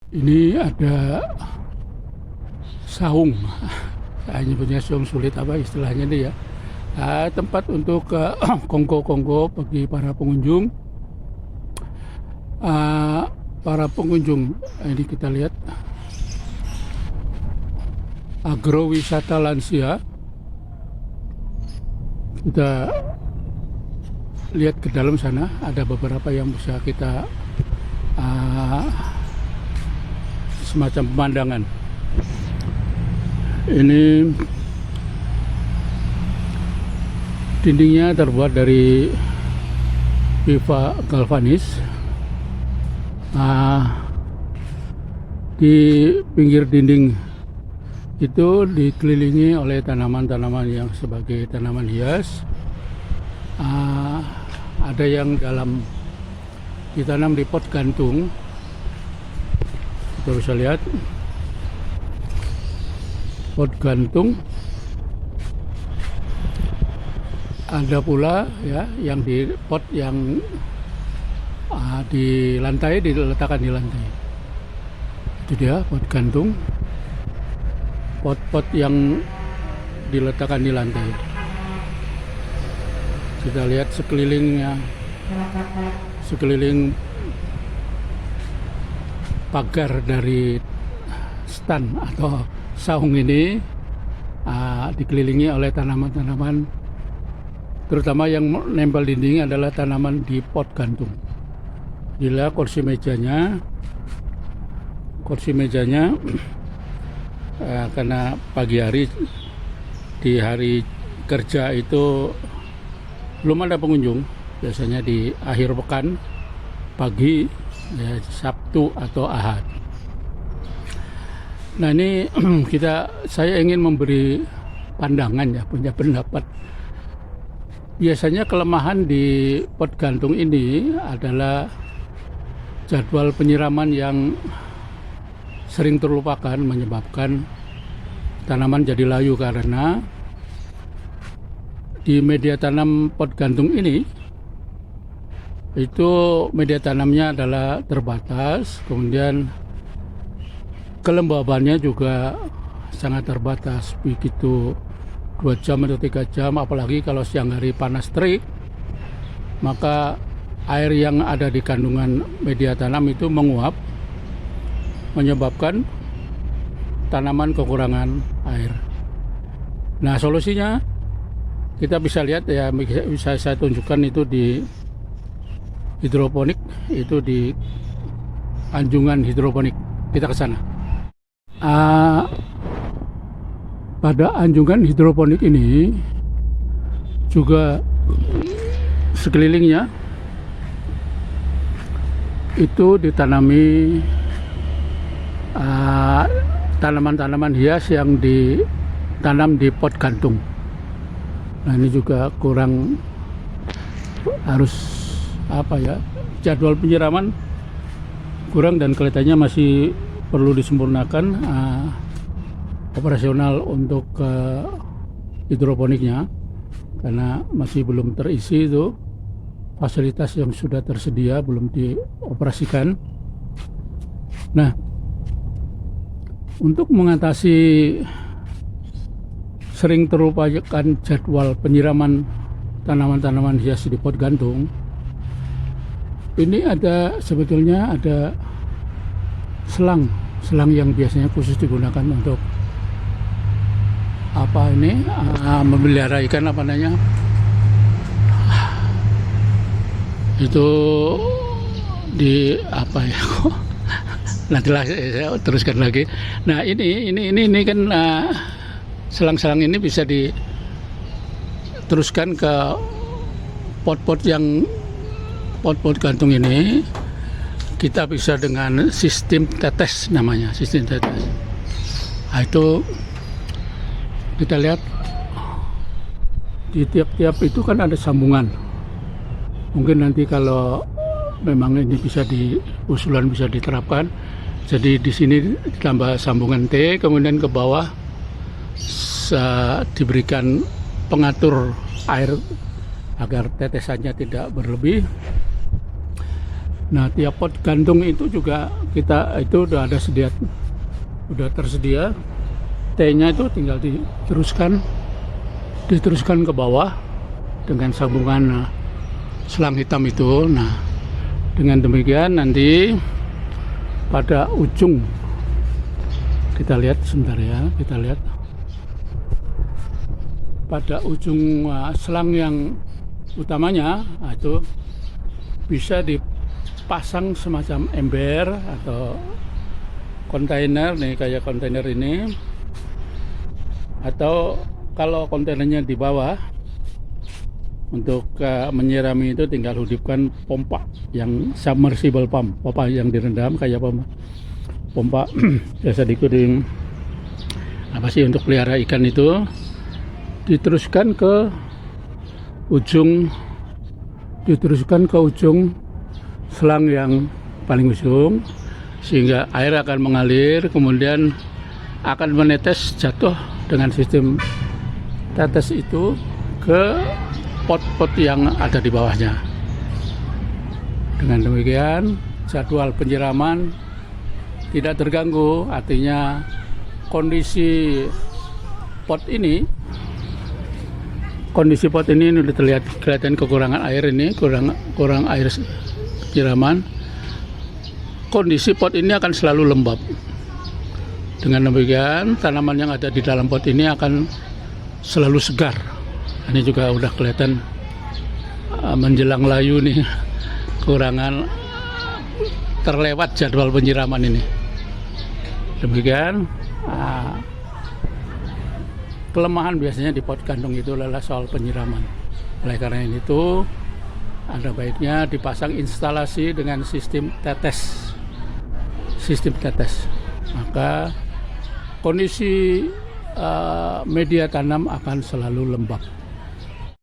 Ini ada saung, saya nyebutnya saung, sulit apa istilahnya ini ya. Tempat untuk kongko-kongko bagi para pengunjung. Para pengunjung ini kita lihat agrowisata lansia. Kita lihat ke dalam sana, ada beberapa yang bisa kita semacam pemandangan. Ini dindingnya terbuat dari pipa galvanis. Di pinggir dinding itu dikelilingi oleh tanaman-tanaman yang sebagai tanaman hias. Ada yang ditanam di pot gantung. Kita bisa lihat pot gantung. Ada pula ya yang di pot yang di lantai, diletakkan di lantai. Itu dia pot gantung, pot-pot yang diletakkan di lantai. Kita lihat sekelilingnya, sekeliling pagar dari stand atau saung ini dikelilingi oleh tanaman-tanaman, terutama yang nempel dinding adalah tanaman di pot gantung. Gila kursi mejanya karena pagi hari, di hari kerja itu belum ada pengunjung. Biasanya di akhir pekan pagi ya, Sabtu atau Ahad. Nah ini saya ingin memberi pandangan ya, punya pendapat. Biasanya kelemahan di pot gantung ini adalah jadwal penyiraman yang sering terlupakan, menyebabkan tanaman jadi layu karena di media tanam pot gantung ini itu media tanamnya adalah terbatas, kemudian kelembabannya juga sangat terbatas. Begitu 2 jam atau 3 jam, apalagi kalau siang hari panas terik, maka air yang ada di kandungan media tanam itu menguap, menyebabkan tanaman kekurangan air. Nah solusinya kita bisa lihat ya, bisa saya tunjukkan itu di hidroponik, itu di anjungan hidroponik. Kita ke sana. Pada anjungan hidroponik ini juga sekelilingnya itu ditanami tanaman-tanaman hias yang ditanam di pot gantung. Nah ini juga kurang, harus jadwal penyiraman kurang dan kelihatannya masih perlu disempurnakan operasional untuk hidroponiknya, karena masih belum terisi itu. Fasilitas yang sudah tersedia belum dioperasikan. Nah, untuk mengatasi sering terlupakan jadwal penyiraman tanaman-tanaman hias di pot gantung, ini sebetulnya ada selang yang biasanya khusus digunakan untuk memelihara ikan, itu nantilah saya teruskan lagi. Nah ini kan selang-selang ini bisa diteruskan ke pot-pot gantung ini. Kita bisa dengan sistem tetes, namanya sistem tetes. Nah, itu kita lihat di tiap-tiap itu kan ada sambungan. Mungkin nanti kalau memang ini bisa usulan bisa diterapkan, jadi di sini ditambah sambungan T, kemudian ke bawah diberikan pengatur air agar tetesannya tidak berlebih. Nah, tiap pot gantung itu juga kita itu udah tersedia. T-nya itu tinggal diteruskan ke bawah dengan sambungan selang hitam itu. Nah, dengan demikian nanti pada ujung, kita lihat sebentar ya, kita lihat pada ujung selang yang utamanya itu bisa dipasang semacam ember atau kontainer nih, kayak kontainer ini, atau kalau kontainernya di bawah untuk menyirami itu tinggal hidupkan pompa yang submersible pump, pompa yang direndam kayak pompa biasa diikutin apa sih untuk pelihara ikan itu, diteruskan ke ujung selang yang paling ujung, sehingga air akan mengalir kemudian akan menetes jatuh dengan sistem tetes itu ke pot-pot yang ada di bawahnya. Dengan demikian jadwal penyiraman tidak terganggu, artinya kondisi pot ini udah kelihatan kekurangan air, ini kurang air siraman. Kondisi pot ini akan selalu lembab. Dengan demikian tanaman yang ada di dalam pot ini akan selalu segar. Ini juga udah kelihatan menjelang layu nih, kurangan terlewat jadwal penyiraman ini. Demikian kelemahan biasanya di pot gantung itu adalah soal penyiraman. Oleh karena itu ada baiknya dipasang instalasi dengan sistem tetes. Maka kondisi media tanam akan selalu lembab.